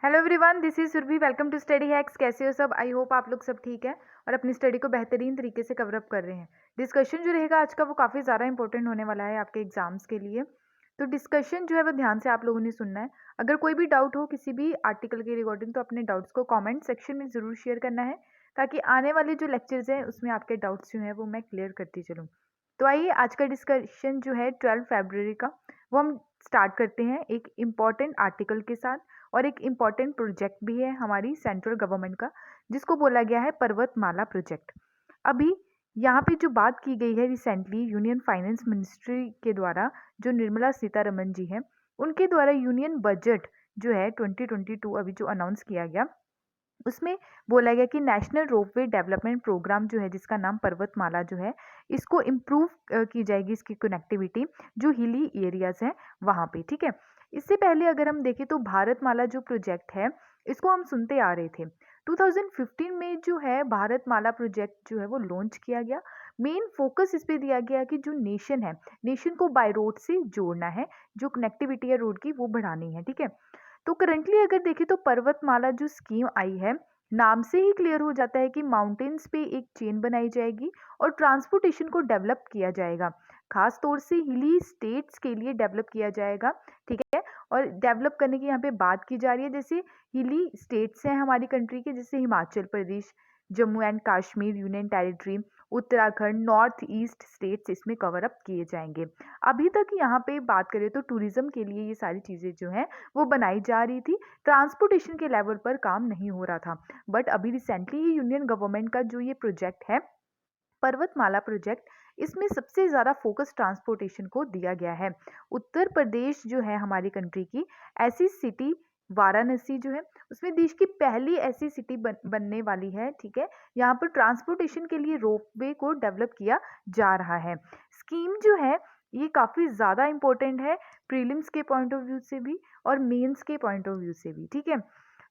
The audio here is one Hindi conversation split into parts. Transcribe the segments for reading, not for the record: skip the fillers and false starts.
Hello everyone, this is Surabhi. Welcome to Study Hacks. कैसे हो सब? आई होप आप लोग सब ठीक है और अपनी स्टडी को बेहतरीन तरीके से कवर अप कर रहे हैं। डिस्कशन जो रहेगा आज का वो काफ़ी ज़्यादा इंपॉर्टेंट होने वाला है आपके एग्जाम्स के लिए। तो डिस्कशन जो है वो ध्यान से आप लोगों ने सुनना है। अगर कोई भी डाउट हो किसी भी आर्टिकल के रिगार्डिंग तो अपने डाउट्स को कॉमेंट सेक्शन में ज़रूर शेयर करना है, ताकि आने वाले जो लेक्चर्स हैं उसमें आपके डाउट्स जो हैं वो मैं क्लियर करती चलूँ। तो आइए आज का डिस्कशन जो है 12 फरवरी का वो हम स्टार्ट करते हैं एक इम्पॉर्टेंट आर्टिकल के साथ। और एक इम्पॉर्टेंट प्रोजेक्ट भी है हमारी सेंट्रल गवर्नमेंट का, जिसको बोला गया है पर्वतमाला प्रोजेक्ट। अभी यहाँ पे जो बात की गई है रिसेंटली यूनियन फाइनेंस मिनिस्ट्री के द्वारा, जो निर्मला सीतारमन जी हैं उनके द्वारा यूनियन बजट जो है 2022 अभी जो अनाउंस किया गया, उसमें बोला गया कि नेशनल रोपवे डेवलपमेंट प्रोग्राम जो है जिसका नाम पर्वतमाला जो है, इसको इम्प्रूव की जाएगी इसकी कनेक्टिविटी जो हिली एरियाज हैं वहाँ पे। ठीक है, इससे पहले अगर हम देखें तो भारतमाला जो प्रोजेक्ट है इसको हम सुनते आ रहे थे। 2015 में जो है भारतमाला प्रोजेक्ट जो है वो लॉन्च किया गया। मेन फोकस इस पे दिया गया कि जो नेशन है, नेशन को बाय रोड से जोड़ना है, जो कनेक्टिविटी है रोड की वो बढ़ानी है। ठीक है, तो करंटली अगर देखें तो पर्वतमाला जो स्कीम आई है, नाम से ही क्लियर हो जाता है कि माउंटेन्स पे एक चेन बनाई जाएगी और ट्रांसपोर्टेशन को डेवलप किया जाएगा, खास तौर से हिली स्टेट्स के लिए डेवलप किया जाएगा। ठीक है, और डेवलप करने की यहाँ पे बात की जा रही है, जैसे हिली स्टेट्स हैं हमारी कंट्री के, जैसे Himachal Pradesh, Jammu and Kashmir union territory, Uttarakhand, north east states इसमें कवर अप किए जाएंगे। अभी तक यहाँ पे बात करें तो टूरिज्म के लिए ये सारी चीज़ें जो हैं वो बनाई जा रही थी, ट्रांसपोर्टेशन के लेवल पर काम नहीं हो रहा था। बट अभी रिसेंटली ये यूनियन गवर्नमेंट का जो ये प्रोजेक्ट है पर्वतमाला प्रोजेक्ट, इसमें सबसे ज़्यादा फोकस ट्रांसपोर्टेशन को दिया गया है। उत्तर प्रदेश जो है हमारी कंट्री की ऐसी सिटी, वाराणसी जो है उसमें देश की पहली ऐसी सिटी बनने वाली है। ठीक है, यहाँ पर ट्रांसपोर्टेशन के लिए रोपवे को डेवलप किया जा रहा है। स्कीम जो है ये काफ़ी ज़्यादा इंपॉर्टेंट है, प्रीलिम्स के पॉइंट ऑफ व्यू से भी और मेंस के पॉइंट ऑफ व्यू से भी। ठीक है,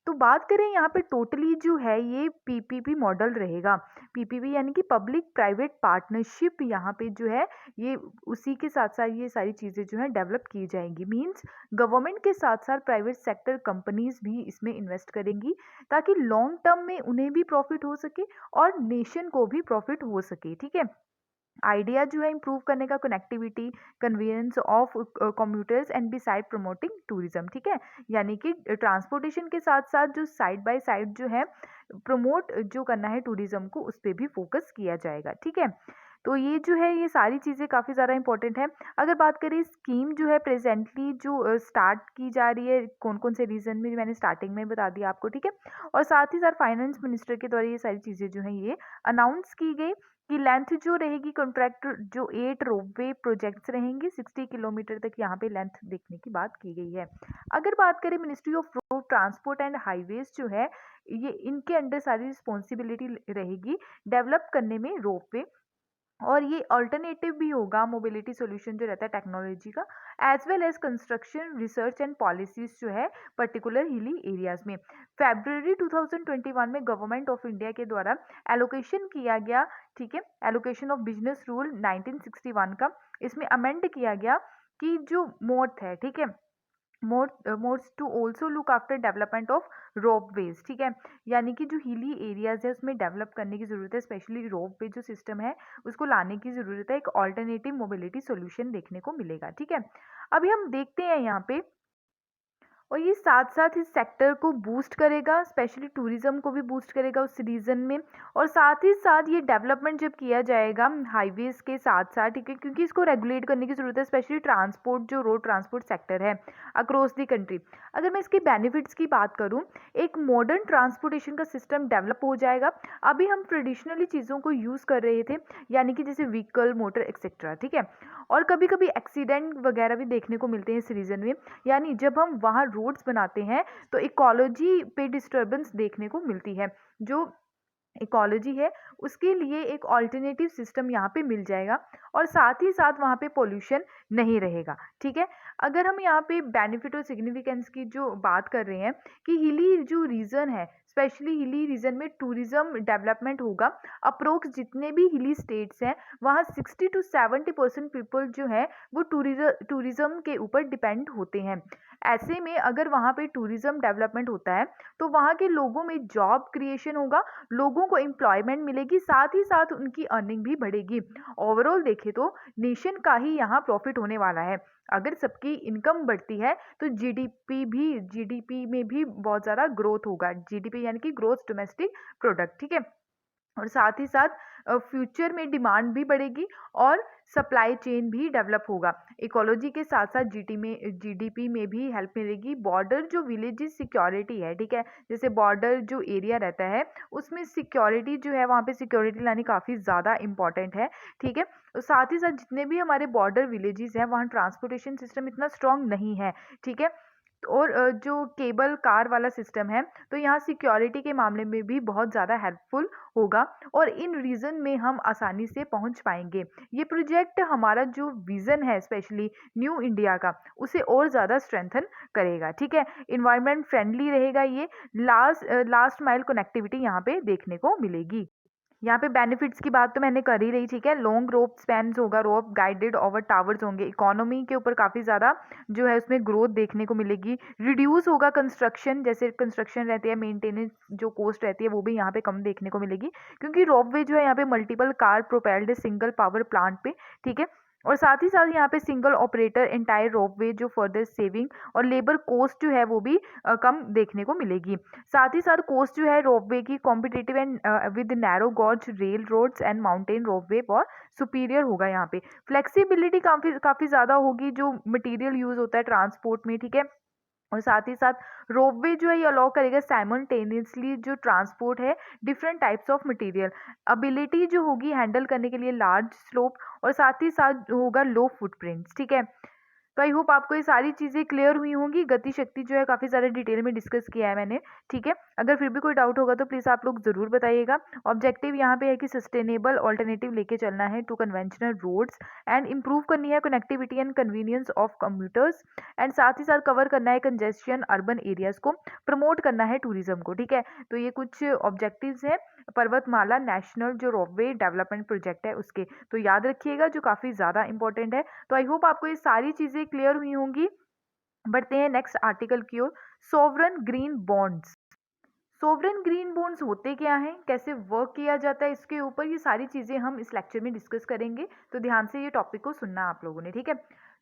तो बात करें यहाँ पे टोटली जो है ये पीपीपी मॉडल रहेगा। पीपीपी यानी कि पब्लिक प्राइवेट पार्टनरशिप, यहाँ पे जो है ये उसी के साथ साथ ये सारी चीज़ें जो है डेवलप की जाएंगी। मींस गवर्नमेंट के साथ साथ प्राइवेट सेक्टर कंपनीज भी इसमें इन्वेस्ट करेंगी, ताकि लॉन्ग टर्म में उन्हें भी प्रॉफिट हो सके और नेशन को भी प्रॉफिट हो सके। ठीक है, आइडिया जो है इम्प्रूव करने का connectivity, convenience of commuters and beside promoting tourism. ठीक है, यानी कि ट्रांसपोर्टेशन के साथ साथ जो साइड बाय साइड जो है प्रमोट जो करना है टूरिज्म को, उस पर भी फोकस किया जाएगा। ठीक है, तो ये जो है ये सारी चीज़ें काफ़ी ज़्यादा इंपॉर्टेंट है। अगर बात करें स्कीम जो है प्रेजेंटली जो स्टार्ट की जा रही है, कौन कौन से रीजन में, मैंने स्टार्टिंग में बता दिया आपको। ठीक है, और साथ ही साथ फाइनेंस मिनिस्टर के द्वारा ये सारी चीज़ें जो है ये अनाउंस की गई कि लेंथ जो रहेगी कॉन्ट्रैक्ट जो 8 रोपवे प्रोजेक्ट्स रहेंगे, 60 किलोमीटर तक यहाँ पे लेंथ देखने की बात की गई है। अगर बात करें ministry of road transport and highways जो है, ये इनके अंडर सारी रिस्पॉन्सिबिलिटी रहेगी डेवलप करने में रोपवे, और ये अल्टरनेटिव भी होगा मोबिलिटी सॉल्यूशन जो रहता है टेक्नोलॉजी का, as well as construction research and policies जो है पर्टिकुलर हिली एरियाज में। फेब्रुअरी 2021 में गवर्नमेंट ऑफ इंडिया के द्वारा एलोकेशन किया गया। ठीक है, एलोकेशन ऑफ बिजनेस रूल 1961 का, इसमें अमेंड किया गया कि जो मोर्थ है, ठीक है, modes to also look after development of ropeways. ठीक है, यानी कि जो हिली एरियाज है उसमें डेवलप करने की ज़रूरत है, स्पेशली रोपवे जो सिस्टम है उसको लाने की ज़रूरत है, एक ऑल्टरनेटिव मोबिलिटी सोल्यूशन देखने को मिलेगा। ठीक है, अभी हम देखते हैं यहाँ पे, और ये साथ साथ इस सेक्टर को बूस्ट करेगा, स्पेशली टूरिज्म को भी बूस्ट करेगा उस रीजन में। और साथ ही साथ ये डेवलपमेंट जब किया जाएगा हाईवेज के साथ साथ, ठीक है, क्योंकि इसको रेगुलेट करने की ज़रूरत है, स्पेशली ट्रांसपोर्ट जो रोड ट्रांसपोर्ट सेक्टर है अक्रॉस द कंट्री। अगर मैं इसके बेनिफिट्स की बात करूँ, एक मॉडर्न ट्रांसपोर्टेशन का सिस्टम डेवलप हो जाएगा। अभी हम ट्रेडिशनली चीज़ों को यूज़ कर रहे थे, यानी कि जैसे व्हीकल, मोटर एक्सेट्रा। ठीक है, और कभी कभी एक्सीडेंट वगैरह भी देखने को मिलते हैं इस रीजन में, यानी जब हम वहाँ रोड्स बनाते हैं तो इकोलॉजी पे डिस्टर्बेंस देखने को मिलती है। जो इकोलॉजी है उसके लिए एक ऑल्टरनेटिव सिस्टम यहाँ पे मिल जाएगा, और साथ ही साथ वहाँ पे पोल्यूशन नहीं रहेगा। ठीक है, अगर हम यहाँ पे बेनिफिट और सिग्निफिकेंस की जो बात कर रहे हैं कि हिली जो रीजन है, स्पेशली हिली रीजन में टूरिज्म डेवलपमेंट होगा। अप्रोक्स जितने भी हिली स्टेट्स हैं वहाँ 60 to 70% पीपल जो है वो टूरिज्म के ऊपर डिपेंड होते हैं। ऐसे में अगर वहाँ पे टूरिज्म डेवलपमेंट होता है तो वहाँ के लोगों में जॉब क्रिएशन होगा, लोगों को एम्प्लॉयमेंट मिलेगी, साथ ही साथ उनकी अर्निंग भी बढ़ेगी। ओवरऑल देखें तो नेशन का ही यहाँ प्रॉफिट होने वाला है। अगर सबकी इनकम बढ़ती है तो जीडीपी में भी बहुत ज़्यादा ग्रोथ होगा। जीडीपी यानी कि ग्रोथ डोमेस्टिक प्रोडक्ट। ठीक है, और साथ ही साथ फ्यूचर में डिमांड भी बढ़ेगी और सप्लाई चेन भी डेवलप होगा। इकोलॉजी के साथ साथ जीडीपी में भी हेल्प मिलेगी। बॉर्डर जो विलेजेस सिक्योरिटी है, ठीक है, जैसे बॉर्डर जो एरिया रहता है उसमें सिक्योरिटी जो है, वहाँ पे सिक्योरिटी लानी काफ़ी ज़्यादा इंपॉर्टेंट है। ठीक है, और साथ ही साथ जितने भी हमारे बॉर्डर विलेजेस हैं वहाँ ट्रांसपोर्टेशन सिस्टम इतना स्ट्रांग नहीं है। ठीक है, और जो केबल कार वाला सिस्टम है तो यहाँ सिक्योरिटी के मामले में भी बहुत ज़्यादा हेल्पफुल होगा और इन रीजन में हम आसानी से पहुँच पाएंगे। ये प्रोजेक्ट हमारा जो विज़न है स्पेशली न्यू इंडिया का, उसे और ज़्यादा स्ट्रेंथन करेगा। ठीक है, इन्वायरमेंट फ्रेंडली रहेगा। ये लास्ट माइल कनेक्टिविटी यहाँ पे देखने को मिलेगी। यहाँ पे बेनिफिट्स की बात तो मैंने कर ही रही। ठीक है, लॉन्ग रोप स्पैन्स होगा, रोप गाइडेड ओवर टावर्स होंगे, इकोनॉमी के ऊपर काफ़ी ज़्यादा जो है उसमें ग्रोथ देखने को मिलेगी। रिड्यूस होगा कंस्ट्रक्शन, जैसे कंस्ट्रक्शन रहती है, मेंटेनेंस जो कॉस्ट रहती है वो भी यहाँ पे कम देखने को मिलेगी, क्योंकि रोपवे जो है यहाँ पे multiple car propelled single power plant पे। ठीक है, और साथ ही साथ यहाँ पे सिंगल ऑपरेटर एंटायर रोपवे जो फर्दर सेविंग और लेबर कॉस्ट जो है वो भी कम देखने को मिलेगी। साथ ही साथ कॉस्ट जो है रोपवे की competitive and with narrow gauge rail roads and mountain ropeway और सुपीरियर होगा। यहाँ पे फ्लेक्सिबिलिटी काफ़ी काफ़ी ज़्यादा होगी जो मटेरियल यूज़ होता है ट्रांसपोर्ट में। ठीक है, और साथ ही साथ रोपवे जो है ये अलाउ करेगा साइमल्टेनियसली जो ट्रांसपोर्ट है different types of material. Ability जो होगी हैंडल करने के लिए लार्ज स्लोप और साथ ही साथ होगा लो फुटप्रिंट्स। ठीक है, तो आई होप आपको ये सारी चीज़ें क्लियर हुई होंगी। गति शक्ति जो है काफ़ी ज़्यादा डिटेल में डिस्कस किया है मैंने। ठीक है, अगर फिर भी कोई डाउट होगा तो प्लीज़ आप लोग ज़रूर बताइएगा। ऑब्जेक्टिव यहाँ पे है कि सस्टेनेबल ऑल्टरनेटिव लेके चलना है to conventional roads and improve करनी है connectivity and convenience of commuters and साथ ही साथ कवर करना है कंजेस्शन अर्बन एरियाज को, प्रमोट करना है टूरिज्म को। ठीक है, तो ये कुछ ऑब्जेक्टिव्स हैं पर्वतमाला नेशनल जो रोपवे डेवलपमेंट प्रोजेक्ट है उसके, तो याद रखिएगा जो काफ़ी ज़्यादा इंपॉर्टेंट है। तो आई होप आपको ये सारी चीज़ें क्लियर हुई होंगी। बढ़ते हैं नेक्स्ट आर्टिकल की ओर। Sovereign green bonds. Sovereign green bonds होते क्या हैं, कैसे वर्क किया जाता है, इसके ऊपर ये सारी चीज़ें हम इस लेक्चर में डिस्कस करेंगे, तो ध्यान से ये टॉपिक को सुनना आप लोगों ने। ठीक है,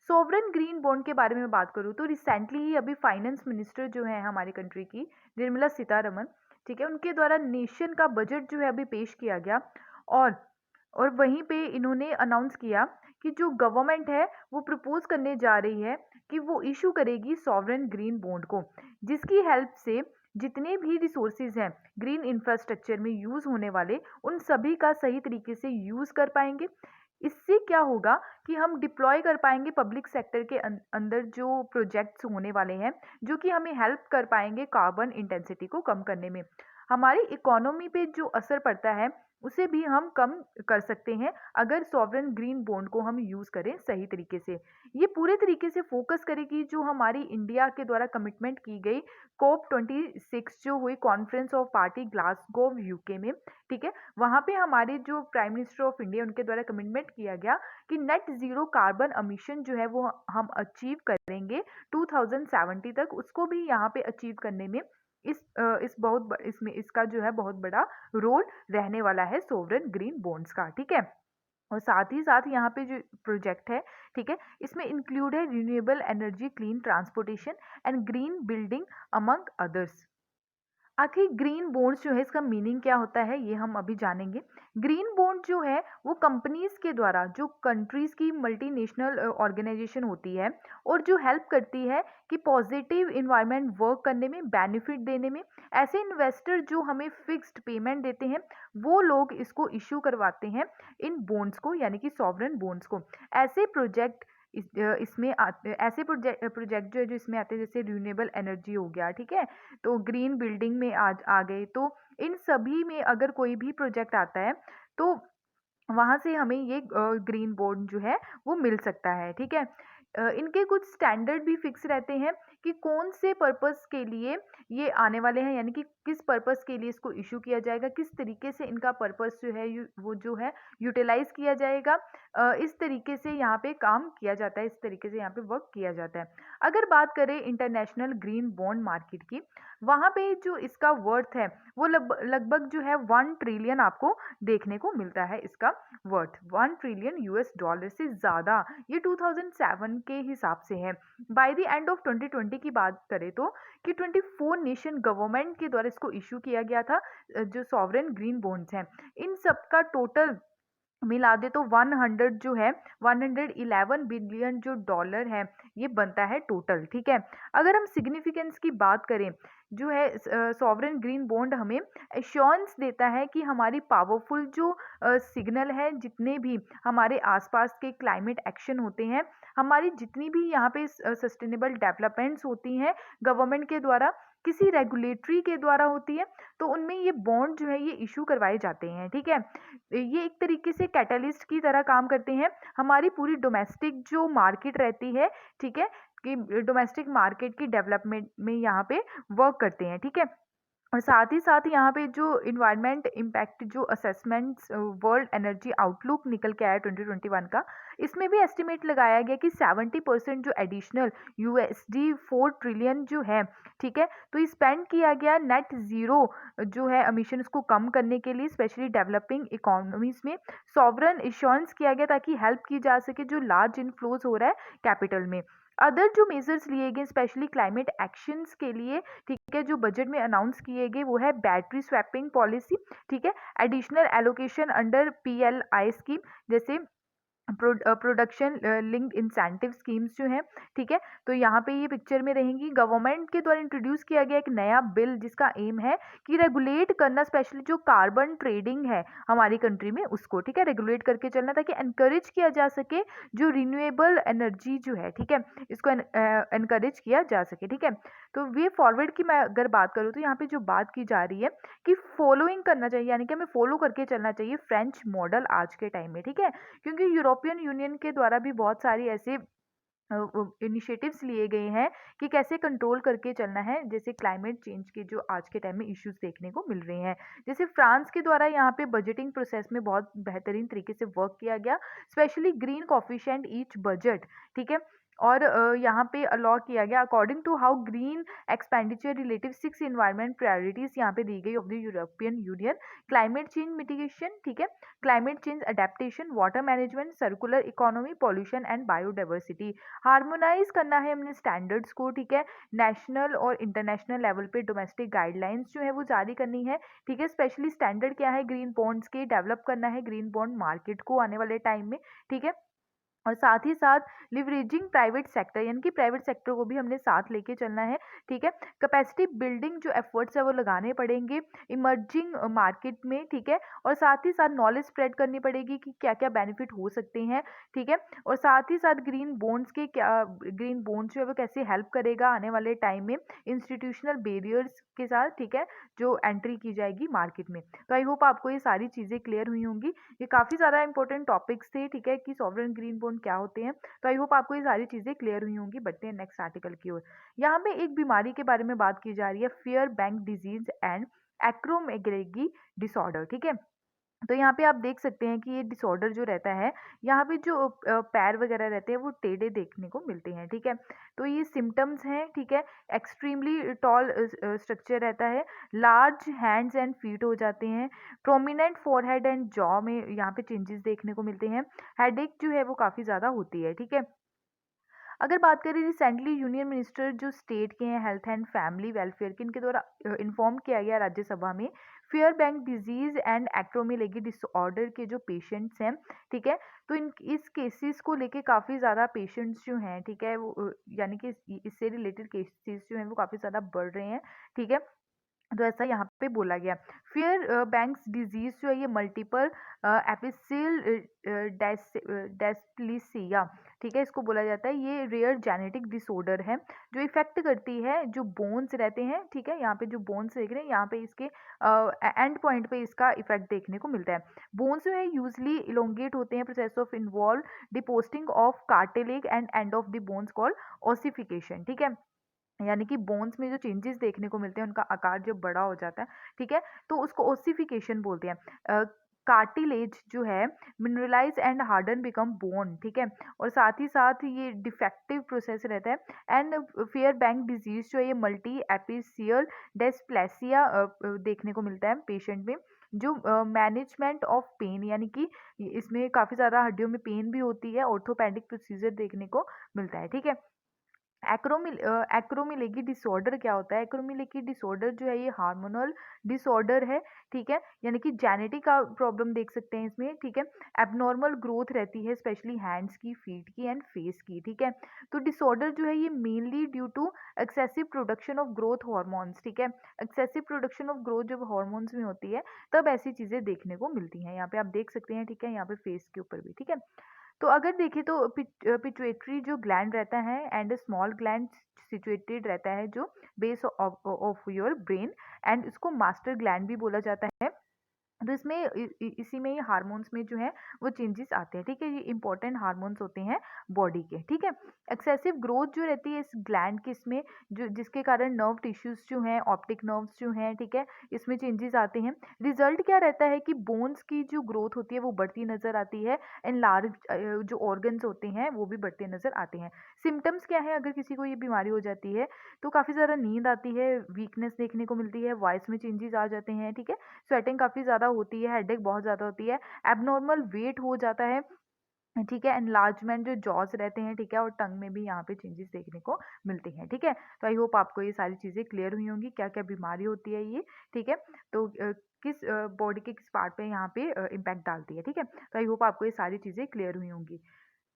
सोवरन ग्रीन बॉन्ड के बारे में बात करूँ तो रिसेंटली ही अभी फाइनेंस मिनिस्टर जो है हमारी कंट्री की निर्मला सीतारमन, ठीक है, उनके द्वारा नेशन का बजट जो है अभी पेश किया गया और वहीं पे इन्होंने अनाउंस किया कि जो गवर्नमेंट है वो प्रपोज करने जा रही है कि वो इशू करेगी सॉवरेन ग्रीन बॉन्ड को, जिसकी हेल्प से जितने भी रिसोर्सेज हैं ग्रीन इंफ्रास्ट्रक्चर में यूज़ होने वाले, उन सभी का सही तरीके से यूज़ कर पाएंगे। इससे क्या होगा कि हम डिप्लॉय कर पाएंगे पब्लिक सेक्टर के अंदर जो प्रोजेक्ट्स होने वाले हैं, जो कि हमें हेल्प कर पाएंगे कार्बन इंटेंसिटी को कम करने में। हमारी इकोनॉमी पे जो असर पड़ता है उसे भी हम कम कर सकते हैं अगर सॉवरेन ग्रीन बॉन्ड को हम यूज़ करें सही तरीके से। ये पूरे तरीके से फोकस करेगी जो हमारी इंडिया के द्वारा कमिटमेंट की गई COP26 जो हुई conference of party Glasgow UK में। ठीक है, वहाँ पे हमारे जो प्राइम मिनिस्टर ऑफ इंडिया उनके द्वारा कमिटमेंट किया गया कि नेट ज़ीरो कार्बन एमिशन जो है वो हम अचीव करेंगे 2070 तक। उसको भी यहाँ पे अचीव करने में इसमें इसका जो है बहुत बड़ा रोल रहने वाला है सोवरेन ग्रीन बॉन्ड्स का। ठीक है, और साथ ही साथ यहाँ पे जो प्रोजेक्ट है, ठीक है, इसमें इंक्लूड है renewable energy, clean transportation and green building among others. आखिर ग्रीन बॉन्ड्स जो है इसका मीनिंग क्या होता है ये हम अभी जानेंगे। ग्रीन बॉन्ड जो है वो कंपनीज के द्वारा जो कंट्रीज की मल्टीनेशनल ऑर्गेनाइजेशन होती है और जो हेल्प करती है कि पॉजिटिव इन्वायरमेंट वर्क करने में, बेनिफिट देने में, ऐसे इन्वेस्टर जो हमें फिक्स्ड पेमेंट देते हैं वो लोग इसको इशू करवाते हैं इन बॉन्ड्स को, यानी कि सॉवरेन बॉन्ड्स को। ऐसे प्रोजेक्ट इसमें ऐसे प्रोजेक्ट जो है जो इसमें आते हैं जैसे रिन्यूएबल एनर्जी हो गया, ठीक है, तो ग्रीन बिल्डिंग में आ गए, तो इन सभी में अगर कोई भी प्रोजेक्ट आता है तो वहाँ से हमें ये ग्रीन बॉन्ड जो है वो मिल सकता है, ठीक है। इनके कुछ स्टैंडर्ड भी फिक्स रहते हैं कि कौन से पर्पस के लिए ये आने वाले हैं, यानी कि किस पर्पस के लिए इसको इशू किया जाएगा, किस तरीके से इनका पर्पस जो है वो जो है यूटिलाइज किया जाएगा। इस तरीके से यहाँ पे काम किया जाता है, इस तरीके से यहाँ पे वर्क किया जाता है। अगर बात करें इंटरनेशनल ग्रीन बॉन्ड मार्केट की, वहाँ पे जो इसका वर्थ है वो लगभग जो है 1 ट्रिलियन आपको देखने को मिलता है। इसका वर्थ 1 ट्रिलियन US डॉलर से ज़्यादा ये 2007 के हिसाब से है। बाय द एंड ऑफ 2020 की बात करें तो कि 24 नेशन गवर्नमेंट के द्वारा इसको इशू किया गया था। जो सॉवरेन ग्रीन बॉन्ड्स हैं, इन सब का टोटल मिला दे तो 100 जो है 111 बिलियन जो डॉलर है ये बनता है टोटल, ठीक है। अगर हम सिग्निफिकेंस की बात करें, जो है सॉवरेन ग्रीन बॉन्ड हमें एश्योरेंस देता है कि हमारी पावरफुल जो सिग्नल है, जितने भी हमारे आसपास के क्लाइमेट एक्शन होते हैं, हमारी जितनी भी यहाँ पे सस्टेनेबल डेवलपमेंट्स होती हैं गवर्नमेंट के द्वारा, किसी रेगुलेटरी के द्वारा होती है, तो उनमें ये बॉन्ड जो है ये इशू करवाए जाते हैं, ठीक है। ये एक तरीके से कैटलिस्ट की तरह काम करते हैं। हमारी पूरी डोमेस्टिक जो मार्केट रहती है, ठीक है, कि डोमेस्टिक मार्केट की डेवलपमेंट में यहाँ पे वर्क करते हैं, ठीक है। और साथ ही साथ यहाँ पे जो इन्वायरमेंट इम्पैक्ट जो असेसमेंट्स वर्ल्ड एनर्जी आउटलुक निकल के आया 2021 का, इसमें भी एस्टिमेट लगाया गया कि 70% जो एडिशनल USD 4 ट्रिलियन जो है, ठीक है, तो ये स्पेंड किया गया नेट ज़ीरो जो है एमिशंस को कम करने के लिए, स्पेशली डेवलपिंग इकोनॉमीज में सॉवरन इश्योरेंस किया गया ताकि हेल्प की जा सके जो लार्ज इनफ्लोज हो रहा है कैपिटल में। अदर जो मेजर्स लिए गए स्पेशली क्लाइमेट एक्शंस के लिए, ठीक है, जो बजट में अनाउंस किए गए वो है बैटरी स्वैपिंग पॉलिसी, ठीक है, additional allocation under PLI scheme, जैसे प्रोडक्शन लिंक्ड इंसेंटिव स्कीम्स जो हैं, ठीक है। तो यहाँ पे ये पिक्चर में रहेंगी। गवर्नमेंट के द्वारा इंट्रोड्यूस किया गया एक नया बिल जिसका एम है कि रेगुलेट करना स्पेशली जो कार्बन ट्रेडिंग है हमारी कंट्री में उसको, ठीक है, रेगुलेट करके चलना ताकि एनकरेज किया जा सके जो रिन्यूएबल एनर्जी जो है, ठीक है, इसको एनकरेज किया जा सके, ठीक है। तो वे फॉरवर्ड की मैं अगर बात करूँ तो यहाँ पे जो बात की जा रही है कि फॉलोइंग करना चाहिए, यानी कि हमें फॉलो करके चलना चाहिए फ्रेंच मॉडल आज के टाइम में, ठीक है। क्योंकि यूरोपियन यूनियन के द्वारा भी बहुत सारी ऐसे इनिशिएटिव्स लिए गए हैं कि कैसे कंट्रोल करके चलना है, जैसे क्लाइमेट चेंज के जो आज के टाइम में इश्यूज देखने को मिल रहे हैं। जैसे फ्रांस के द्वारा यहाँ पे बजटिंग प्रोसेस में बहुत बेहतरीन तरीके से वर्क किया गया, specially green coefficient each budget, ठीक है। और यहाँ पे अलॉ किया गया according to how green expenditure relative 6 environment priorities यहाँ पे दी गई of the European Union, climate change mitigation, ठीक है, climate change adaptation, water management, circular economy, pollution and biodiversity. Harmonise करना है हमने स्टैंडर्ड्स को, ठीक है, नेशनल और इंटरनेशनल लेवल पे डोमेस्टिक गाइडलाइंस जो है वो जारी करनी है, ठीक है। स्पेशली स्टैंडर्ड क्या है ग्रीन बॉन्ड्स के, डेवलप करना है ग्रीन बॉन्ड मार्केट को आने वाले टाइम में, ठीक है। और साथ ही साथ लिवरेजिंग प्राइवेट सेक्टर, यानी कि प्राइवेट सेक्टर को भी हमने साथ लेके चलना है, ठीक है। कैपेसिटी बिल्डिंग जो एफर्ट्स है वो लगाने पड़ेंगे इमर्जिंग मार्केट में, ठीक है। और साथ ही साथ नॉलेज स्प्रेड करनी पड़ेगी कि क्या क्या बेनिफिट हो सकते हैं, ठीक है। और साथ ही साथ ग्रीन बॉन्ड्स के क्या, ग्रीन बॉन्ड्स जो है वो कैसे हेल्प करेगा आने वाले टाइम में इंस्टीट्यूशनल बैरियर्स के साथ, ठीक है, जो एंट्री की जाएगी मार्केट में। तो आई होप आपको ये सारी चीज़ें क्लियर हुई होंगी। ये काफ़ी ज़्यादा इंपॉर्टेंट टॉपिक्स थे, ठीक है, कि सॉवरेन ग्रीन बॉन्ड क्या होते हैं। तो आई होप आपको ये सारी चीज़ें क्लियर हुई होंगी। बढ़ते हैं नेक्स्ट आर्टिकल की ओर। यहाँ पे एक बीमारी के बारे में बात की जा रही है, fair bank disease and acromegaly disorder, ठीक है। तो यहाँ पे आप देख सकते हैं कि ये डिसऑर्डर जो रहता है, यहाँ पे जो पैर वगैरह रहते हैं वो टेढ़े देखने को मिलते हैं, ठीक है। तो ये सिम्टम्स हैं, ठीक है, एक्सट्रीमली टॉल स्ट्रक्चर रहता है, लार्ज हैंड्स एंड फीट हो जाते हैं, प्रोमिनेंट फोरहेड एंड जॉ में यहाँ पे चेंजेस देखने को मिलते हैं, हेडेक जो है वो काफ़ी ज़्यादा होती है, ठीक है। अगर बात करें रिसेंटली यूनियन मिनिस्टर जो स्टेट के हैं हेल्थ एंड फैमिली वेलफेयर के, इनके द्वारा इन्फॉर्म किया गया राज्यसभा में, Fairbank disease and acromegaly disorder के जो पेशेंट्स हैं, ठीक है, तो इन इस केसेस को लेके काफ़ी ज़्यादा पेशेंट्स जो हैं, ठीक है, वो यानी कि इससे रिलेटेड केसेस जो हैं वो काफ़ी ज़्यादा बढ़ रहे हैं, ठीक है। तो ऐसा यहाँ पे बोला गया। फेयर बैंक्स डिजीज जो है ये मल्टीपल एपिसिल डेस्प्लीसिया, ठीक है, इसको बोला जाता है। ये रेयर जेनेटिक डिसऑर्डर है जो इफेक्ट करती है जो बोन्स रहते हैं, ठीक है। यहाँ पे जो बोन्स देख रहे हैं, यहाँ पे इसके एंड पॉइंट पे इसका इफेक्ट देखने को मिलता है। बोन्स जो है यूजली इलोंगेट होते हैं। Process of involve depositing of cartilage and end of the bones called ossification, ठीक है। यानी कि बोन्स में जो चेंजेस देखने को मिलते हैं, उनका आकार जब बड़ा हो जाता है, ठीक है, तो उसको ओसिफिकेशन बोलते हैं। कार्टिलेज जो है mineralise and harden become bone, ठीक है। और साथ ही साथ ये डिफेक्टिव प्रोसेस रहता है। एंड फेयर बैंक डिजीज जो है ये मल्टी एपिसियल डेस्प्लेसिया देखने को मिलता है पेशेंट में। जो मैनेजमेंट ऑफ पेन, यानी कि इसमें काफ़ी ज़्यादा हड्डियों में पेन भी होती है, ऑर्थोपेडिक प्रोसीजर देखने को मिलता है, ठीक है। एक्रोमिलेगी डिसऑर्डर क्या होता है? एक्रोमिलेगी डिसऑर्डर जो है ये हार्मोनल डिसऑर्डर है, ठीक है। यानी कि जेनेटिक का प्रॉब्लम देख सकते हैं इसमें, ठीक है। एबनॉर्मल ग्रोथ रहती है स्पेशली हैंड्स की, फीट की एंड फेस की, ठीक है। तो डिसऑर्डर जो है ये mainly due to excessive production of growth hormones, ठीक है। एक्सेसिव प्रोडक्शन ऑफ ग्रोथ जब हार्मोन्स में होती है तब ऐसी चीजें देखने को मिलती हैं। यहाँ पे आप देख सकते हैं, ठीक है, यहाँ पे फेस के ऊपर भी, ठीक है। तो अगर देखें तो पिट्यूटरी जो ग्लैंड रहता है एंड स्मॉल ग्लैंड सिचुएटेड रहता है जो base of your brain, and इसको मास्टर ग्लैंड भी बोला जाता है। तो इसमें इसी में ही हार्मोन्स में जो है वो चेंजेस आते हैं, ठीक है। ये इंपॉर्टेंट हार्मोन्स होते हैं बॉडी के, ठीक है। एक्सेसिव ग्रोथ जो रहती है इस ग्लैंड की, इसमें जो जिसके कारण नर्व टिश्यूज जो हैं, ऑप्टिक नर्व्स जो हैं, ठीक है, इसमें चेंजेस आते हैं। रिजल्ट क्या रहता है कि बोन्स की जो ग्रोथ होती है वो बढ़ती नजर आती है, एंड लार्ज जो ऑर्गन्स होते हैं वो भी बढ़ते नजर आते हैं। सिम्टम्स क्या है अगर किसी को ये बीमारी हो जाती है? तो काफ़ी ज़्यादा नींद आती है, वीकनेस देखने को मिलती है, वॉइस में चेंजेस आ जाते हैं, ठीक है। स्वेटिंग काफ़ी ज़्यादा होती है, हेडेक बहुत ज़्यादा होती है, एबनॉर्मल वेट हो जाता है, ठीक है। एनलार्जमेंट जो जॉज रहते हैं, ठीक है, और टंग में भी यहाँ पे चेंजेस देखने को मिलते हैं, ठीक है। तो आई होप आपको ये सारी चीज़ें क्लियर हुई होंगी, क्या क्या बीमारी होती है ये, ठीक है। तो किस बॉडी के किस पार्ट पे यहाँ पे इम्पैक्ट डालती है, ठीक है। तो आई होप आपको ये सारी चीज़ें क्लियर हुई होंगी।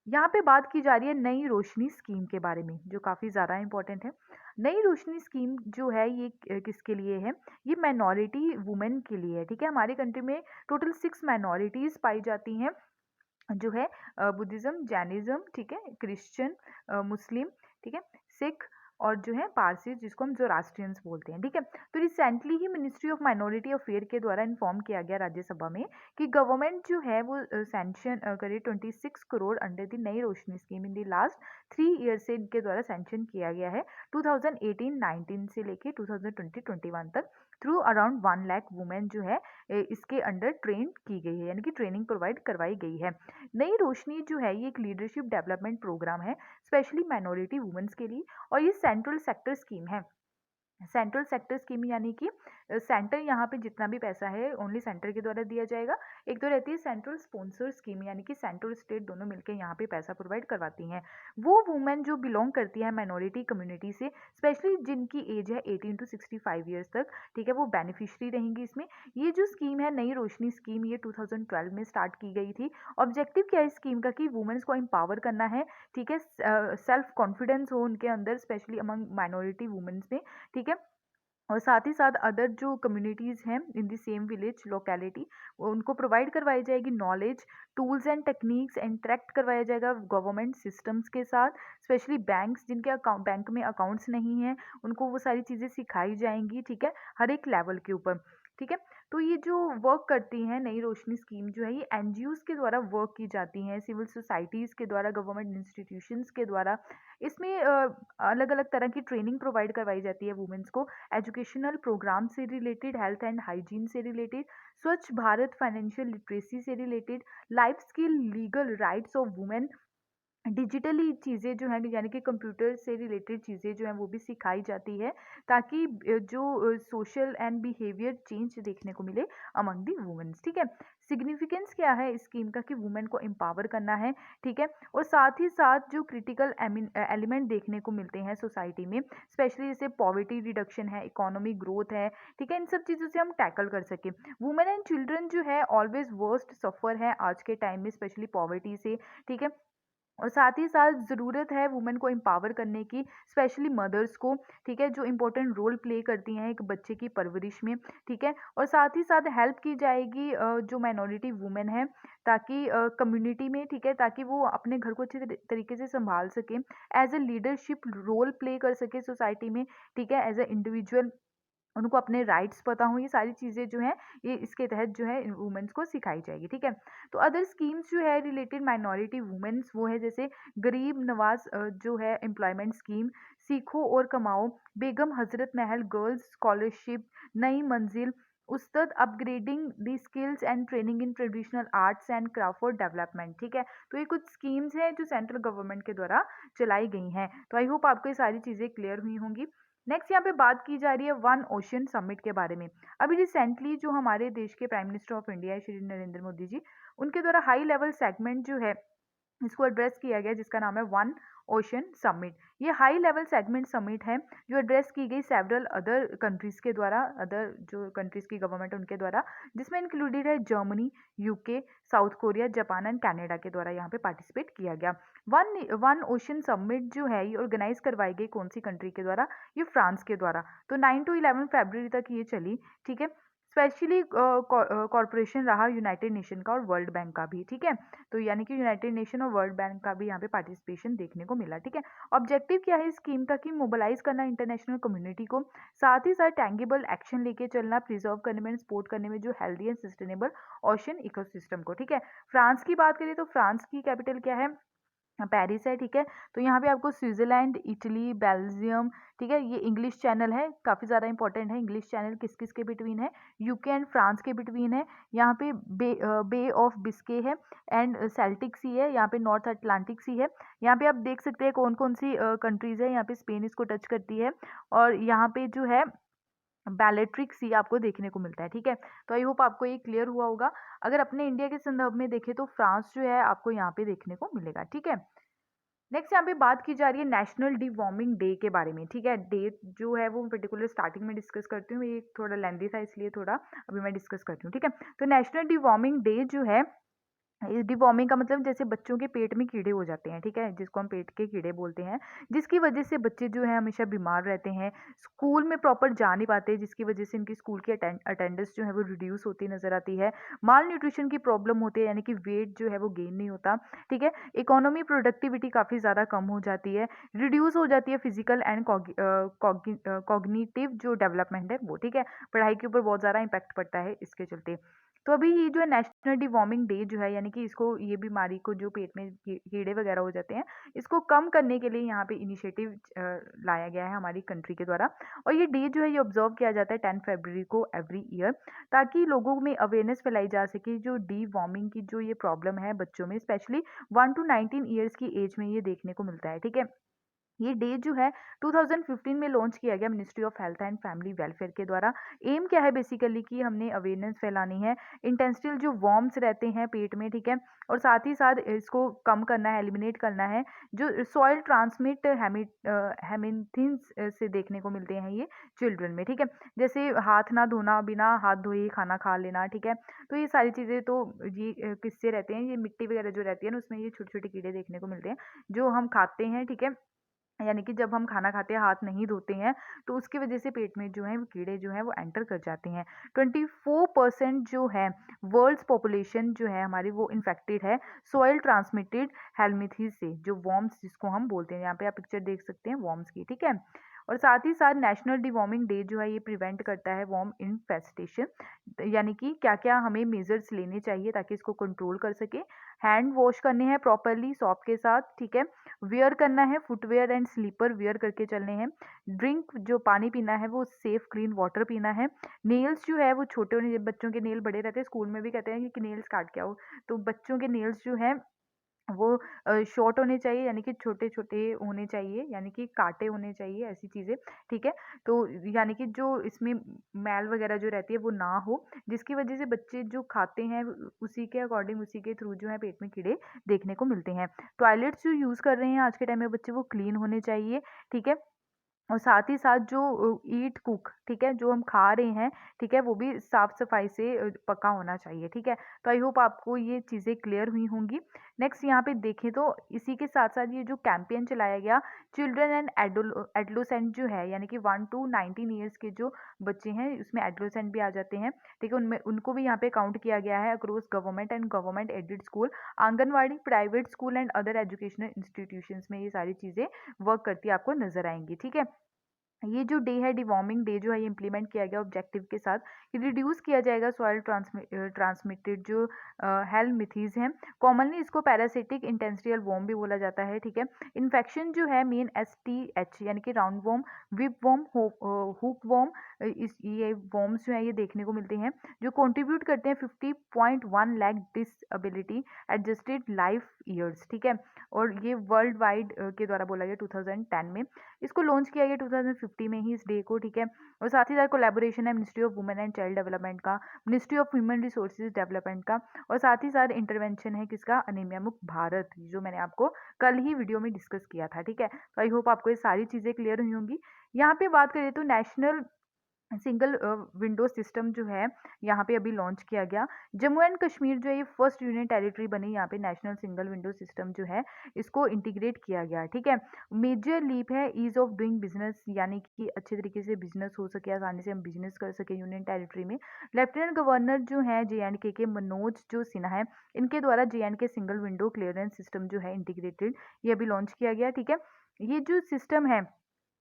यहाँ पे बात की जा रही है नई रोशनी स्कीम के बारे में, जो काफ़ी ज़्यादा इंपॉर्टेंट है। नई रोशनी स्कीम जो है ये किसके लिए है? ये माइनॉरिटी वुमेन के लिए है, ठीक है। हमारी कंट्री में टोटल 6 माइनॉरिटीज़ पाई जाती हैं, जो है बुद्धिज़्म, जैनिज़्म, ठीक है, क्रिश्चियन, मुस्लिम, ठीक है, सिख, और जो है पारसी, जिसको हम ज़ोरास्ट्रियंस बोलते हैं, ठीक है। तो recently he ministry of minority affair के द्वारा इन्फॉर्म किया गया राज्यसभा में कि गवर्नमेंट जो है वो सैंक्शन करे 26 crore under the Nai Roshni scheme in the last 3 year से इनके द्वारा सैंक्शन किया गया है 2018-19 से लेके 2020-21 तक, थ्रू अराउंड 1 लाख वुमेन जो है इसके अंडर ट्रेन की गई है, यानी कि ट्रेनिंग प्रोवाइड करवाई गई है। नई रोशनी जो है ये एक लीडरशिप डेवलपमेंट प्रोग्राम है स्पेशली माइनॉरिटी वुमेन्स के लिए, और ये सेंट्रल सेक्टर स्कीम है। सेंट्रल सेक्टर स्कीम यानी कि सेंटर यहाँ पे जितना भी पैसा है ओनली सेंटर के द्वारा दिया जाएगा। एक तो रहती है सेंट्रल स्पॉन्सर स्कीम, यानी कि सेंट्रल स्टेट दोनों मिलकर यहाँ पे पैसा प्रोवाइड करवाती हैं। वो वुमेन जो बिलोंग करती है माइनॉरिटी कम्युनिटी से, स्पेशली जिनकी एज है 18 टू 65 ईयर्स तक, ठीक है, वो बेनिफिशरी रहेंगी इसमें। ये जो स्कीम है नई रोशनी स्कीम, ये 2012 में स्टार्ट की गई थी। ऑब्जेक्टिव क्या है इस स्कीम का? कि वुमेन्स को एम्पावर करना है, ठीक है, सेल्फ कॉन्फिडेंस हो उनके अंदर, स्पेशली अमंग माइनॉरिटी वुमेन्स में, ठीक है। और साथ ही साथ अदर जो कम्युनिटीज़ हैं in the same village locality, उनको प्रोवाइड करवाई जाएगी knowledge, tools and techniques, interact करवाया जाएगा गवर्नमेंट सिस्टम्स के साथ, स्पेशली बैंक्स जिनके अकाउंट बैंक में अकाउंट्स नहीं हैं, उनको वो सारी चीज़ें सिखाई जाएंगी, ठीक है, हर एक लेवल के ऊपर, ठीक है। तो ये जो वर्क करती हैं नई रोशनी स्कीम जो है ये एनजीओज़ के द्वारा वर्क की जाती हैं, सिविल सोसाइटीज़ के द्वारा, गवर्नमेंट इंस्टीट्यूशंस के द्वारा। इसमें अलग अलग तरह की ट्रेनिंग प्रोवाइड करवाई जाती है वुमेन्स को, एजुकेशनल प्रोग्राम से रिलेटेड, हेल्थ एंड हाइजीन से रिलेटेड, स्वच्छ भारत फाइनेंशियल लिटरेसी से related, life skill, legal rights of women, digitally चीज़ें जो हैं यानी कि कंप्यूटर से रिलेटेड चीज़ें जो हैं वो भी सिखाई जाती है, ताकि जो सोशल एंड बिहेवियर चेंज देखने को मिले अमंग दी वुमेन्स, ठीक है। सिग्निफिकेंस क्या है इस स्कीम का? कि वुमेन को एम्पावर करना है, ठीक है। और साथ ही साथ जो क्रिटिकल एलिमेंट देखने को मिलते हैं सोसाइटी में, स्पेशली जैसे पॉवर्टी रिडक्शन है, इकोनॉमिक ग्रोथ है, ठीक है, इन सब चीज़ों से हम टैकल कर सकें। वुमेन एंड चिल्ड्रन जो है ऑलवेज वर्स्ट सफ़र है आज के टाइम में, स्पेशली पॉवर्टी से, ठीक है। और साथ ही साथ ज़रूरत है वुमेन को एम्पावर करने की, स्पेशली मदर्स को, ठीक है, जो इम्पोर्टेंट रोल प्ले करती हैं एक बच्चे की परवरिश में, ठीक है। और साथ ही साथ हेल्प की जाएगी जो माइनॉरिटी वुमेन है, ताकि कम्युनिटी में, ठीक है, ताकि वो अपने घर को अच्छे तरीके से संभाल सके, as a leadership role play कर सके सोसाइटी में, ठीक है, एज ए इंडिविजुअल उनको अपने राइट्स पता हों। ये सारी चीज़ें जो हैं ये इसके तहत जो है वुमेन्स को सिखाई जाएगी, ठीक है। तो अदर स्कीम्स जो है रिलेटेड माइनॉरिटी वुमेन्स वो है जैसे गरीब नवाज जो है एम्प्लॉयमेंट स्कीम, सीखो और कमाओ, Begum Hazrat Mahal girls scholarship, Nai Manzil, Ustad upgrading the skills and training in traditional arts and craft for development, ठीक है। तो ये कुछ स्कीम्स हैं जो सेंट्रल गवर्नमेंट के द्वारा चलाई गई हैं। तो आई होप आपको ये सारी चीज़ें क्लियर हुई होंगी। नेक्स्ट यहाँ पे बात की जा रही है वन ओशन समिट के बारे में। अभी रिसेंटली जो हमारे देश के प्राइम मिनिस्टर ऑफ इंडिया है श्री नरेंद्र मोदी जी, उनके द्वारा हाई लेवल सेगमेंट जो है इसको एड्रेस किया गया जिसका नाम है वन ओशन समिट। ये हाई लेवल सेगमेंट समिट है जो एड्रेस की गई सेवरल अदर कंट्रीज के द्वारा, अदर जो कंट्रीज की गवर्नमेंट उनके द्वारा, जिसमें इंक्लूडेड है Germany, UK, south Korea, Japan and Canada के द्वारा यहाँ पे पार्टिसिपेट किया गया। वन वन ओशन समिट जो है ये ऑर्गेनाइज करवाई गई कौन सी कंट्री के द्वारा? ये फ्रांस के द्वारा। तो 9 टू 11 फरवरी तक ये चली, ठीक है। स्पेशली कॉरपोरेशन रहा यूनाइटेड नेशन का और वर्ल्ड बैंक का भी, ठीक है। तो यानी कि यूनाइटेड नेशन और वर्ल्ड बैंक का भी यहाँ पे पार्टिसिपेशन देखने को मिला, ठीक है। ऑब्जेक्टिव क्या है इस स्कीम का? कि मोबिलाइज करना इंटरनेशनल कम्युनिटी को, साथ ही साथ टैंगिबल एक्शन लेके चलना, प्रिजर्व करने में, सपोर्ट करने में जो healthy and sustainable ocean ecosystem को, ठीक है। फ्रांस की बात करें तो फ्रांस की कैपिटल क्या है? पेरिस है, ठीक है। तो यहाँ पे आपको स्विट्जरलैंड, इटली, बेल्जियम, ठीक है, ये इंग्लिश चैनल है, काफ़ी ज़्यादा इंपॉर्टेंट है। इंग्लिश चैनल किस किस के बिटवीन है? यूके एंड फ्रांस के बिटवीन है। यहाँ पे बे ऑफ बिस्के है एंड सेल्टिक सी है, यहाँ पे नॉर्थ अटलांटिक सी है। यहाँ पे आप देख सकते हैं कौन कौन सी कंट्रीज़ है, यहाँ पे स्पेन इसको टच करती है, और यहाँ पे जो है बैलेट्रिक सी आपको देखने को मिलता है, ठीक है। तो आई होप आपको ये क्लियर हुआ होगा। अगर अपने इंडिया के संदर्भ में देखें तो फ्रांस जो है आपको यहाँ पे देखने को मिलेगा, ठीक है। नेक्स्ट यहाँ पे बात की जा रही है नेशनल डी वार्मिंग डे के बारे में, ठीक है। डेट जो है वो पर्टिकुलर स्टार्टिंग में डिस्कस करती हूँ, ये थोड़ा लेंदी था इसलिए थोड़ा अभी मैं डिस्कस करती हूँ, ठीक है। तो नेशनल डी वार्मिंग डे जो है, डिवॉर्मिंग का मतलब जैसे बच्चों के पेट में कीड़े हो जाते हैं, ठीक है, जिसको हम पेट के कीड़े बोलते हैं, जिसकी वजह से बच्चे जो है हमेशा बीमार रहते हैं, स्कूल में प्रॉपर जा नहीं पाते, जिसकी वजह से इनकी स्कूल की अटेंडेंस जो है वो रिड्यूस होती नजर आती है। माल न्यूट्रिशन की प्रॉब्लम होती है, यानी कि वेट जो है वो गेन नहीं होता, ठीक है। इकोनॉमी प्रोडक्टिविटी काफ़ी ज़्यादा कम हो जाती है, रिड्यूस हो जाती है फिजिकल एंड कॉग्निटिव जो डेवलपमेंट है वो, ठीक है। पढ़ाई के ऊपर बहुत ज़्यादा इम्पैक्ट पड़ता है इसके चलते। तो अभी ये जो है नेशनल डिवॉर्मिंग डे जो है, यानी कि इसको, ये बीमारी को, जो पेट में कीड़े वगैरह हो जाते हैं, इसको कम करने के लिए यहाँ पे इनिशिएटिव लाया गया है हमारी कंट्री के द्वारा। और ये डे जो है ये ऑब्जर्व किया जाता है 10 फरवरी को एवरी ईयर, ताकि लोगों में अवेयरनेस फैलाई जा सके जो डी वॉर्मिंग की जो ये प्रॉब्लम है बच्चों में, स्पेशली 1 to 19 ईयर्स की एज में ये देखने को मिलता है, ठीक है। ये डे जो है 2015 में लॉन्च किया गया ministry of health and family welfare के द्वारा। एम क्या है बेसिकली कि हमने अवेयरनेस फैलानी है, इंटेंस्टिल जो वॉर्म्स रहते हैं पेट में, ठीक है, और साथ ही साथ इसको कम करना है, एलिमिनेट करना है, जो सॉइल ट्रांसमिट हेमिथिन्स से देखने को मिलते हैं ये चिल्ड्रन में, ठीक है। जैसे हाथ ना धोना, बिना हाथ धोए खाना खा लेना, ठीक है। तो ये सारी चीज़ें तो ये किससे रहते हैं, ये मिट्टी वगैरह जो रहती है ना उसमें ये छोटे छोटे कीड़े देखने को मिलते हैं जो हम खाते हैं, ठीक है। यानी कि जब हम खाना खाते हैं हाथ नहीं धोते हैं तो उसकी वजह से पेट में जो है वो कीड़े जो हैं वो एंटर कर जाते हैं। 24% जो है वर्ल्ड्स पॉपुलेशन जो है हमारी वो इन्फेक्टेड है सॉइल ट्रांसमिटेड हेलमिथीज से, जो वॉर्म्स जिसको हम बोलते हैं। यहाँ पे आप पिक्चर देख सकते हैं वॉर्म्स की, ठीक है। और साथ ही साथ नेशनल डिवॉर्मिंग डे जो है ये प्रिवेंट करता है वॉर्म इन्फेस्टेशन, यानी कि क्या क्या हमें मेजर्स लेने चाहिए ताकि इसको कंट्रोल कर सके। हैंड वॉश करने हैं प्रॉपरली सॉप के साथ, ठीक है। वियर करना है फुटवेयर एंड स्लीपर वियर करके चलने हैं। ड्रिंक जो पानी पीना है वो सेफ क्लीन वाटर पीना है। नेल्स जो है वो छोटे होने, बच्चों के नेल बड़े रहते हैं, स्कूल में भी कहते हैं कि नेल्स काट के आओ, तो बच्चों के नेल्स जो है वो शॉर्ट होने चाहिए, यानी कि छोटे-छोटे होने चाहिए, यानी कि काँटे होने चाहिए, ऐसी चीज़ें, ठीक है? तो यानी कि जो इसमें मैल वगैरह जो रहती है वो ना हो, जिसकी वज़ह से बच्चे जो खाते हैं उसी के अकॉर्डिंग, उसी के थ्रू जो है पेट में कीड़े देखने को मिलते हैं। टॉयलेट्स जो यूज़ कर रहे हैं आज के टाइम में बच्चे वो क्लीन होने चाहिए, ठीक है? और साथ ही साथ जो ईट कुक, ठीक है, जो हम खा रहे हैं, ठीक है, वो भी साफ सफाई से पका होना चाहिए, ठीक है। तो आई होप आपको ये चीज़ें क्लियर हुई होंगी। नेक्स्ट यहाँ पे देखें तो इसी के साथ साथ ये जो कैंपेन चलाया गया, चिल्ड्रन एंड एडोलसेंट जो है, यानी कि 1 to 19 ईयर्स के जो बच्चे हैं, उसमें एडोलसेंट भी आ जाते हैं, ठीक है, उनमें उनको भी यहाँ पे काउंट किया गया है across government and government aided school, anganwadi, private school and other educational institutions में ये सारी चीज़ें वर्क करती आपको नजर आएंगी, ठीक है। ये जो डे है, डिवॉर्मिंग डे जो है, ये इम्प्लीमेंट किया गया ऑब्जेक्टिव के साथ कि रिड्यूस किया जाएगा सॉइल ट्रांसमिटेड जो हेलमिथीज हैं। कॉमनली इसको पैरासिटिक इंटेंसियल वॉर्म भी बोला जाता है, ठीक है। इन्फेक्शन जो है मेन STH यानी कि round worm, whip worm, hook worm, इस ये वॉर्म्स जो है ये देखने को मिलते हैं, जो कंट्रीब्यूट करते हैं 50.1 lakh disability adjusted life years, ठीक है। और ये वर्ल्ड वाइड के द्वारा बोला गया 2010 में। इसको लॉन्च किया गया 2050 में ही इस डे को, ठीक है। और साथ ही साथ कोलैबोरेशन है ministry of women and child development का, ministry of human resources development का, और साथ ही साथ इंटरवेंशन है किसका, अनीमिया मुक्त भारत, जो मैंने आपको कल ही वीडियो में डिस्कस किया था, ठीक है। तो आई होप आपको ये सारी चीज़ें क्लियर हुई होंगी। यहाँ पे बात करें तो नेशनल सिंगल विंडो सिस्टम जो है यहाँ पे अभी लॉन्च किया गया। जम्मू एंड कश्मीर जो है ये फर्स्ट यूनियन टेरिटरी बनी, यहाँ पे नेशनल सिंगल विंडो सिस्टम जो है इसको इंटीग्रेट किया गया, ठीक है। मेजर लीप है ईज ऑफ डूइंग बिजनेस, यानी कि अच्छे तरीके से बिजनेस हो सके, आसानी से हम बिजनेस कर सके यूनियन टेरिटरी में। लेफ्टिनेंट गवर्नर जो है JNK के मनोज जो सिन्हा है, इनके द्वारा JNK single window clearance system जो है इंटीग्रेटेड, ये अभी लॉन्च किया गया, ठीक है। ये जो सिस्टम है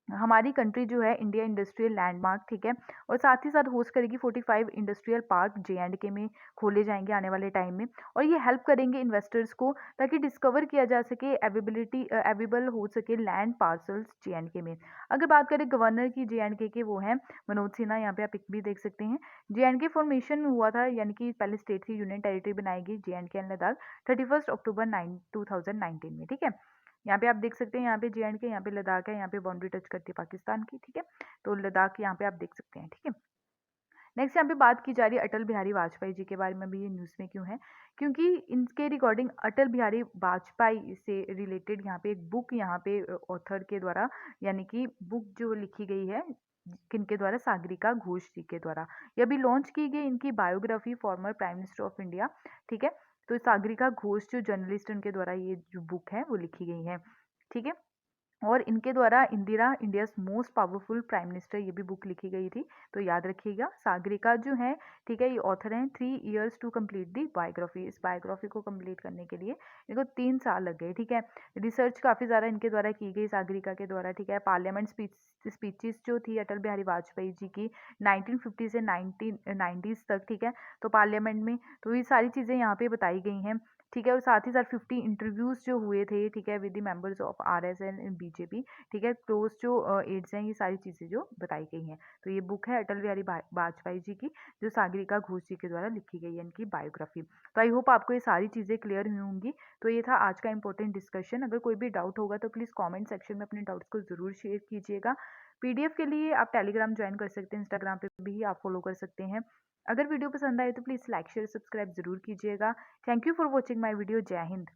हमारी कंट्री जो है इंडिया इंडस्ट्रियल लैंडमार्क, ठीक है, और साथ ही साथ होस्ट करेगी 45 इंडस्ट्रियल पार्क JNK में खोले जाएंगे आने वाले टाइम में, और ये हेल्प करेंगे इन्वेस्टर्स को ताकि डिस्कवर किया जा सके, अवेलेबल हो सके लैंड पार्सल्स JNK में। अगर बात करें गवर्नर की JNK के, वो है मनोज सिन्हा, यहाँ पे आप पिक भी देख सकते हैं। JNK फॉर्मेशन हुआ था, यानी कि पहले स्टेट थी, यूनियन टेरिटरी बनाएगी JNK एंड लद्दाख 31 अक्टूबर 2019 में, ठीक है। यहाँ पे आप देख सकते हैं, यहाँ पे JNK, यहाँ पे लद्दाख है, यहाँ पे बाउंड्री टच करती है पाकिस्तान की, ठीक है। तो लद्दाख यहाँ पे आप देख सकते हैं, ठीक है। नेक्स्ट यहाँ पे बात की जा रही है अटल बिहारी वाजपेयी जी के बारे में। भी ये न्यूज़ में क्यों है, क्योंकि इनके रिकॉर्डिंग अटल बिहारी वाजपेयी से रिलेटेड यहाँ पे एक बुक, यहाँ पे ऑथर के द्वारा, यानी कि बुक जो लिखी गई है किनके द्वारा, सागरिका घोष जी के द्वारा, ये अभी लॉन्च की गई इनकी biography, former prime minister of India, ठीक है। तो सागरिका घोष जो जर्नलिस्ट, उनके द्वारा ये जो बुक है वो लिखी गई है, ठीक है। और इनके द्वारा Indira India's most powerful prime minister, ये भी बुक लिखी गई थी, तो याद रखिएगा। सागरिका जो है, ठीक है, ये ऑथर हैं। 3 years to complete the biography, इस बायोग्राफी को कंप्लीट करने के लिए इनको 3 साल लग गए, ठीक है। रिसर्च काफ़ी ज़्यादा इनके द्वारा की गई सागरिका के द्वारा, ठीक है। पार्लियामेंट स्पीचेस जो थी अटल बिहारी वाजपेयी जी की 1950 से 1990s तक, ठीक है, तो पार्लियामेंट में, तो ये सारी चीज़ें यहाँ पे बताई गई हैं, ठीक है। और साथ ही साथ 50 इंटरव्यूज़ जो हुए थे, ठीक है, with the members of RSN and BJP, ठीक है, क्लोज जो एड्स हैं, ये सारी चीज़ें जो बताई गई हैं। तो ये बुक है अटल बिहारी वाजपेयी जी की, जो सागरिका घोष जी के द्वारा लिखी गई है, इनकी बायोग्राफी। तो आई होप आपको ये सारी चीज़ें क्लियर हुई होंगी। तो ये था आज का इंपॉर्टेंट डिस्कशन। अगर कोई भी डाउट होगा तो प्लीज़ कॉमेंट सेक्शन में अपने डाउट्स को ज़रूर शेयर कीजिएगा। PDF के लिए आप टेलीग्राम ज्वाइन कर सकते हैं, इंस्टाग्राम पे भी आप फॉलो कर सकते हैं। अगर वीडियो पसंद आए तो प्लीज़ लाइक शेयर सब्सक्राइब ज़रूर कीजिएगा। Thank you for watching my video. जय हिंद।